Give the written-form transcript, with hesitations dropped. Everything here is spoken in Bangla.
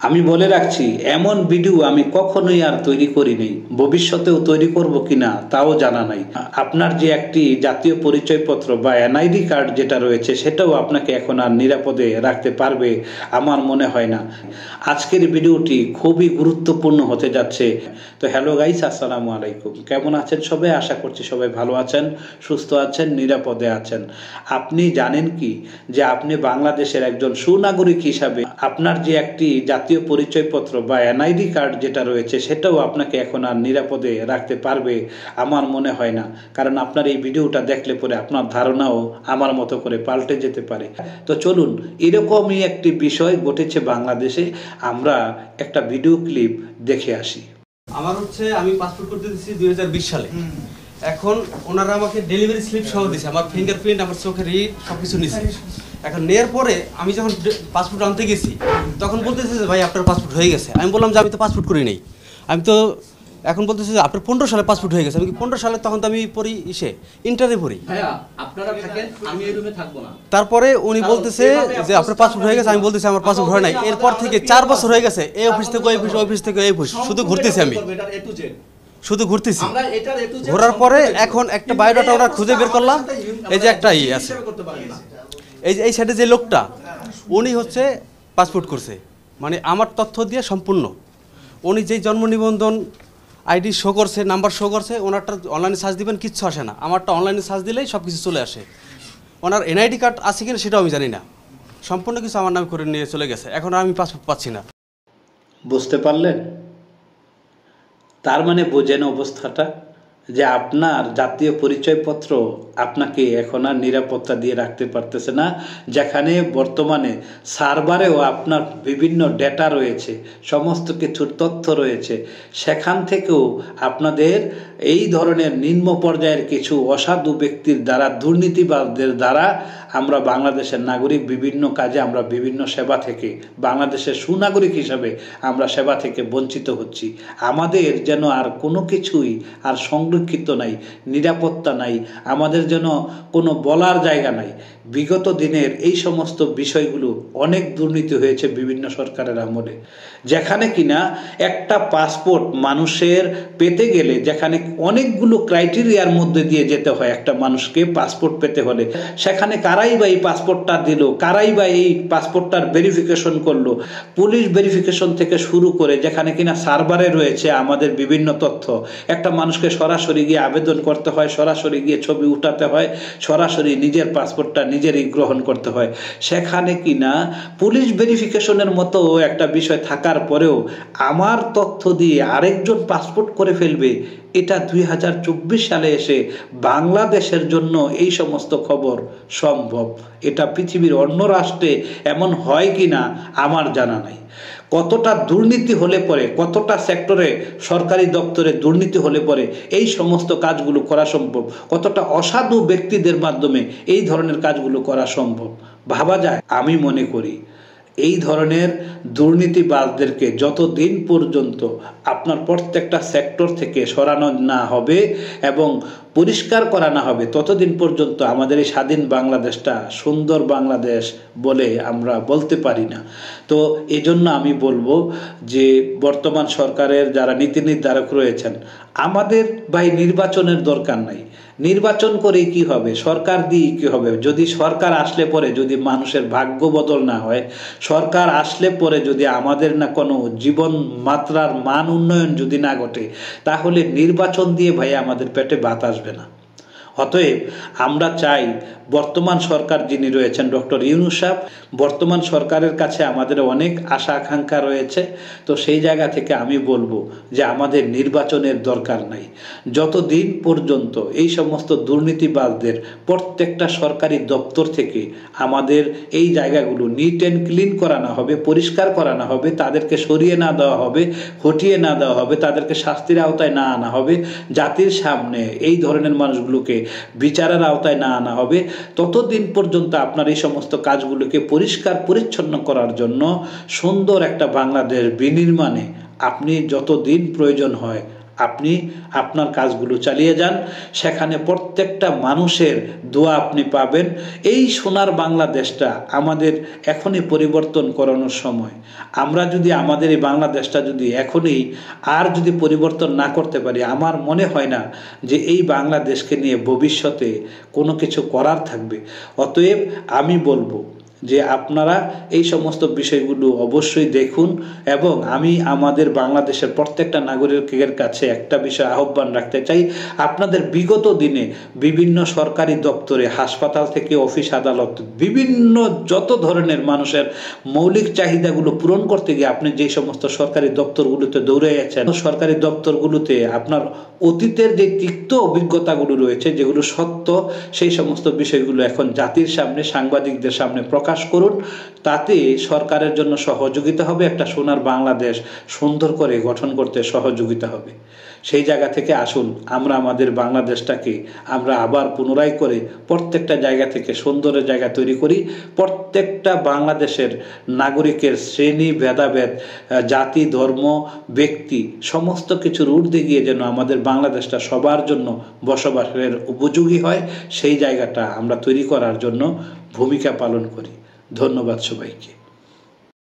আমি বলে রাখছি, এমন ভিডিও আমি কখনোই আর তৈরি করিনি, ভবিষ্যতেও তৈরি করব কিনা তাও জানা নাই। আপনার যে একটি জাতীয় পরিচয়পত্র বা এনআইডি কার্ড যেটা রয়েছে সেটাও আপনাকে এখন আর নিরাপদে রাখতে পারবে আমার মনে হয় না। আজকের ভিডিওটি খুবই গুরুত্বপূর্ণ হতে যাচ্ছে। তো হ্যালো গাইস, আসসালামু আলাইকুম। কেমন আছেন সবাই? আশা করছি সবাই ভালো আছেন, সুস্থ আছেন, নিরাপদে আছেন। আপনি জানেন কি যে আপনি বাংলাদেশের একজন সুনাগরিক হিসাবে আপনার যে একটি জাতীয় পরিচয়পত্র বা এনআইডি কার্ড যেটা রয়েছে সেটাও আপনাকে এখন আর নিরাপদে রাখতে পারবে আমার মনে হয় না। কারণ আপনার এই ভিডিওটা দেখলে পরে আপনার ধারণাও আমার মতো করে পাল্টে যেতে পারে। তো চলুন, এরকমই একটি বিষয় ঘটেছে বাংলাদেশে, আমরা একটা ভিডিও ক্লিপ দেখে আসি। আমার আমি পাসপোর্ট করতে দিয়েছি 2020 সালে। এখন ওনারা আমাকে ডেলিভারি স্লিপ সহ দিয়েছে, আমার ফিঙ্গারপ্রিন্ট, আমার চোখের রিড সবকিছু নিছে। এখন নেওয়ার পরে আমি যখন পাসপোর্ট আনতে গেছি তখন বলতেছে যে ভাই আপনার পাসপোর্ট হয়ে গেছে। আমি বললাম যে আমি তো পাসপোর্ট করি নাই, আমি তো এখন বলতেছে যে আপনার 15 সালে পাসপোর্ট হয়ে গেছে। আমি কি 15 সালে? তখন তো আমি পড়ি ইন্টারে পড়ি। আপনারা থাকেন, আমি এই রুমে থাকবো না। তারপরে উনি বলতেছে যে আপনার পাসপোর্ট হয়ে গেছে। আমি বলতেছি আমার পাসপোর্ট হয় নাই। এরপর থেকে 4 বছর হয়ে গেছে, এই অফিস থেকে ওই অফিস, অফিস থেকে এই অফিস, শুধু ঘুরতেছি। আমি শুধু ঘুরতেছি। ঘোরার পরে এখন একটা বায়োডাটা ওরা খুঁজে বের করলাম। এই যে একটা আছে, এই সাইডে যে লোকটা, উনি পাসপোর্ট করছে, মানে আমার তথ্য দিয়ে সম্পূর্ণ। উনি যেই জন্ম নিবন্ধন আইডি শো করছে, নাম্বার শো করছে, ওনারটা অনলাইনে সার্চ দিবেন, কিচ্ছু আসে না। আমারটা অনলাইনে সার্চ দিলেই সব কিছু চলে আসে। ওনার এনআইডি কার্ড আছে কিনা সেটাও আমি জানি না, সম্পূর্ণ কিছু আমার নামে করে নিয়ে চলে গেছে। এখন আমি পাসপোর্ট পাচ্ছি না। বুঝতে পারলেন? তার মানে বোঝেন অবস্থাটা, যে আপনার জাতীয় পরিচয়পত্র আপনাকে এখন আর নিরাপত্তা দিয়ে রাখতে পারতেছে না। যেখানে বর্তমানে সার্ভারেও আপনার বিভিন্ন ডেটা রয়েছে, সমস্ত কিছুর তথ্য রয়েছে, সেখান থেকেও আপনাদের এই ধরনের নিম্ন পর্যায়ের কিছু অসাধু ব্যক্তির দ্বারা, দুর্নীতিবাদদের দ্বারা আমরা বাংলাদেশের নাগরিক বিভিন্ন কাজে, আমরা বিভিন্ন সেবা থেকে, বাংলাদেশের সুনাগরিক হিসাবে আমরা সেবা থেকে বঞ্চিত হচ্ছি। আমাদের যেন আর কোনো কিছুই আর সংরক্ষিত নাই, নিরাপত্তা নাই, আমাদের যেন কোনো বলার জায়গা নাই। বিগত দিনের এই সমস্ত বিষয়গুলো অনেক দুর্নীতি হয়েছে বিভিন্ন সরকারের আমলে, যেখানে কিনা একটা পাসপোর্ট মানুষের পেতে গেলে, যেখানে অনেকগুলো ক্রাইটেরিয়ার মধ্যে দিয়ে যেতে হয় একটা মানুষকে পাসপোর্ট পেতে হলে, সেখানে কারাই বা এই পাসপোর্টটা দিল, কারাই বা এই পাসপোর্টটার ভেরিফিকেশন করলো, পুলিশ ভেরিফিকেশন থেকে শুরু করে, যেখানে কিনা সার্ভারে রয়েছে আমাদের বিভিন্ন তথ্য। একটা মানুষকে সরাসরি গিয়ে আবেদন করতে হয়, সরাসরি গিয়ে ছবি উঠাতে হয়, সরাসরি নিজের পাসপোর্টটা নিজেরই গ্রহণ করতে হয়। সেখানে কিনা পুলিশ ভেরিফিকেশনের মতো একটা বিষয় থাকার পরেও আমার তথ্য দিয়ে আরেকজন পাসপোর্ট করে ফেলবে, এটা 2024 সালে এসে বাংলাদেশের জন্য এই সমস্ত খবর সম্ভব? এটা পৃথিবীর অন্য রাষ্ট্রে এমন হয় কি না আমার জানা নাই। কতটা দুর্নীতি হলে পরে, কতটা সেক্টরে, সরকারি দপ্তরে দুর্নীতি হলে পরে এই সমস্ত কাজগুলো করা সম্ভব, কতটা অসাধু ব্যক্তিদের মাধ্যমে এই ধরনের কাজগুলো করা সম্ভব ভাবা যায়। আমি মনে করি এই ধরনের দুর্নীতিবাজদেরকে যতদিন পর্যন্ত আপনার প্রত্যেকটা সেক্টর থেকে সরানো না হবে এবং পরিষ্কার করা না হবে, ততদিন পর্যন্ত আমাদের এই স্বাধীন বাংলাদেশটা সুন্দর বাংলাদেশ বলে আমরা বলতে পারি না। তো এই জন্য আমি বলবো যে বর্তমান সরকারের যারা নীতি নির্ধারক রয়েছেন, আমাদের ভাই নির্বাচনের দরকার নাই। নির্বাচন করে কি হবে, সরকার দিয়ে কি হবে? যদি সরকার আসলে পরে যদি মানুষের ভাগ্য বদল না হয়, সরকার আসলে পরে যদি আমাদের না কোনো জীবন মাত্রার মান উন্নয়ন যদি না ঘটে, তাহলে নির্বাচন দিয়ে ভাই আমাদের পেটে ভাত আসবে না। অতএব আমরা চাই বর্তমান সরকার যিনি রয়েছেন ডক্টর ইউনূস সাহেব, বর্তমান সরকারের কাছে আমাদের অনেক আশা আকাঙ্ক্ষা রয়েছে। তো সেই জায়গা থেকে আমি বলবো যে আমাদের নির্বাচনের দরকার নাই যতদিন পর্যন্ত এই সমস্ত দুর্নীতিবাজদের প্রত্যেকটা সরকারি দপ্তর থেকে আমাদের এই জায়গাগুলো নিট অ্যান্ড ক্লিন করানো হবে, পরিষ্কার করানো হবে, তাদেরকে সরিয়ে না দেওয়া হবে, হটিয়ে না দেওয়া হবে, তাদেরকে শাস্তির আওতায় না আনা হবে, জাতির সামনে এই ধরনের মানুষগুলোকে বিচারের আওতায় না আনা হবে, ততদিন পর্যন্ত আপনার এই সমস্ত কাজগুলোকে পরিষ্কার পরিচ্ছন্ন করার জন্য সুন্দর একটা বাংলাদেশ বিনির্মাণে আপনি যতদিন প্রয়োজন হয় আপনি আপনার কাজগুলো চালিয়ে যান, সেখানে প্রত্যেকটা মানুষের দোয়া আপনি পাবেন। এই সোনার বাংলাদেশটা আমাদের এখনই পরিবর্তন করানোর সময়। আমরা যদি আমাদের এই বাংলাদেশটা যদি এখনই আর যদি পরিবর্তন না করতে পারি, আমার মনে হয় না যে এই বাংলাদেশকে নিয়ে ভবিষ্যতে কোনো কিছু করার থাকবে। অতএব আমি বলবো যে আপনারা এই সমস্ত বিষয়গুলো অবশ্যই দেখুন, এবং আমি আমাদের বাংলাদেশের প্রত্যেকটা নাগরিকের কাছে একটা বিষয় আহ্বান রাখতে চাই, আপনাদের বিগত দিনে বিভিন্ন সরকারি দপ্তরে, হাসপাতাল থেকে অফিস আদালত, বিভিন্ন যত ধরনের মানুষের মৌলিক চাহিদাগুলো পূরণ করতে গিয়ে আপনি যে সমস্ত সরকারি দপ্তরগুলোতে দৌড়ে গেছেন, সরকারি দপ্তরগুলোতে আপনার অতীতের যে তিক্ত অভিজ্ঞতাগুলো রয়েছে, যেগুলো সত্য, সেই সমস্ত বিষয়গুলো এখন জাতির সামনে, সাংবাদিকদের সামনে প্রকাশ করুন। তাতে সরকারের জন্য সহযোগিতা হবে, একটা সোনার বাংলাদেশ সুন্দর করে গঠন করতে সহযোগিতা হবে। সেই জায়গা থেকে আসুন আমরা আমাদের বাংলাদেশটাকে আমরা আবার পুনরায় করে প্রত্যেকটা জায়গা থেকে সুন্দরের জায়গা তৈরি করি। প্রত্যেকটা বাংলাদেশের নাগরিকের শ্রেণী ভেদাভেদ, জাতি, ধর্ম, ব্যক্তি সমস্ত কিছুর ঊর্ধ্বে গিয়ে যেন আমাদের বাংলাদেশটা সবার জন্য বসবাসের উপযোগী হয়, সেই জায়গাটা আমরা তৈরি করার জন্য ভূমিকা পালন করি। ধন্যবাদ সবাইকে।